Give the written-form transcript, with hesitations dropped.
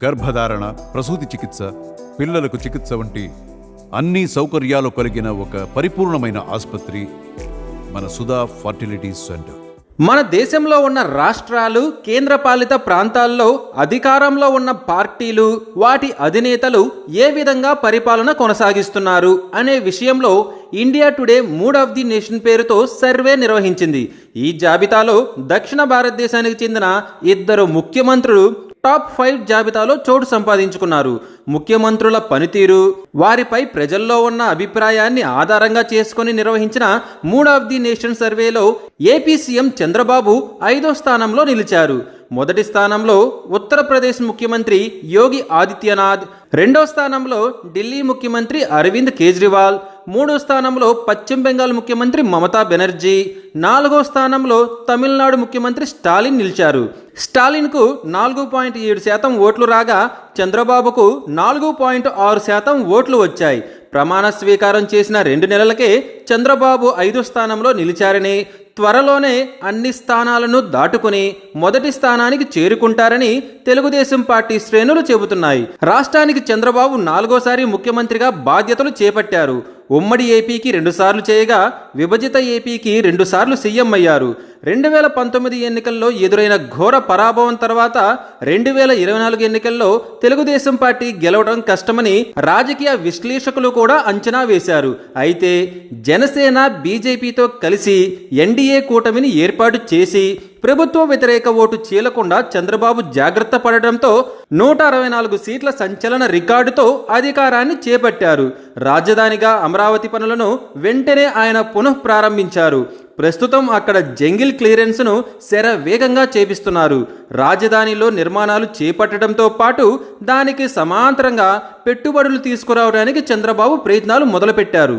గర్భధారణ, ప్రసూతి చికిత్స, పిల్లలకు చికిత్స వంటి అన్ని సౌకర్యాలు కలిగిన ఒక పరిపూర్ణమైన ఆసుపత్రి మన సుధా ఫర్టిలిటీ సెంటర్. మన దేశంలో ఉన్న రాష్ట్రాలు, కేంద్రపాలిత ప్రాంతాల్లో అధికారంలో ఉన్న పార్టీలు, వాటి అధినేతలు ఏ విధంగా పరిపాలన కొనసాగిస్తున్నారు అనే విషయంలో India today mood of the nation పేరుతో సర్వే నిర్వహించింది. ఈ జాబితాలో దక్షిణ భారతదేశానికి చెందిన 2 ముఖ్యమంత్రులు టాప్ 5 జాబితాలో చోటు సంపాదించుకున్నారు. ముఖ్యమంత్రుల పనితీరు, వారిపై ప్రజల్లో ఉన్న అభిప్రాయాన్ని ఆధారంగా చేసుకుని నిర్వహించిన మూడ్ ఆఫ్ ది నేషన్ సర్వేలో ఏపీ సీఎం చంద్రబాబు 5వ స్థానంలో నిలిచారు. మొదటి స్థానంలో ఉత్తరప్రదేశ్ ముఖ్యమంత్రి యోగి ఆదిత్యనాథ్, 2వ స్థానంలో ఢిల్లీ ముఖ్యమంత్రి అరవింద్ కేజ్రీవాల్, 3వ స్థానంలో పశ్చిమ బెంగాల్ ముఖ్యమంత్రి మమతా బెనర్జీ, 4వ స్థానంలో తమిళనాడు ముఖ్యమంత్రి స్టాలిన్ నిలిచారు. స్టాలిన్కు 4.7% ఓట్లు రాగా చంద్రబాబుకు 4.6% ఓట్లు వచ్చాయి. ప్రమాణ స్వీకారం చేసిన 2 నెలలకే చంద్రబాబు 5వ స్థానంలో నిలిచారని, త్వరలోనే అన్ని స్థానాలను దాటుకుని మొదటి స్థానానికి చేరుకుంటారని తెలుగుదేశం పార్టీ శ్రేణులు చెబుతున్నాయి. రాష్ట్రానికి చంద్రబాబు 4వసారి ముఖ్యమంత్రిగా బాధ్యతలు చేపట్టారు. ఉమ్మడి ఏపీకి 2 సార్లు చేయగా విభజిత ఏపీకి 2 సార్లు సీఎం అయ్యారు. 2019 ఎన్నికల్లో ఎదురైన ఘోర పరాభవం తర్వాత 2024 ఎన్నికల్లో తెలుగుదేశం పార్టీ గెలవడం కష్టమని రాజకీయ విశ్లేషకులు కూడా అంచనా వేశారు. అయితే జనసేన, బీజేపీతో కలిసి ఎన్డీఏ కూటమిని ఏర్పాటు చేసి ప్రభుత్వ వ్యతిరేక ఓటు చీలకుండా చంద్రబాబు జాగ్రత్త పడడంతో 164 సీట్ల సంచలన రికార్డుతో అధికారాన్ని చేపట్టారు. రాజధానిగా అమరావతి పనులను వెంటనే ఆయన పునఃప్రారంభించారు. ప్రస్తుతం అక్కడ జంగిల్ క్లియరెన్స్ను శరవేగంగా చేపిస్తున్నారు. రాజధానిలో నిర్మాణాలు చేపట్టడంతో పాటు దానికి సమాంతరంగా పెట్టుబడులు తీసుకురావడానికి చంద్రబాబు ప్రయత్నాలు మొదలుపెట్టారు.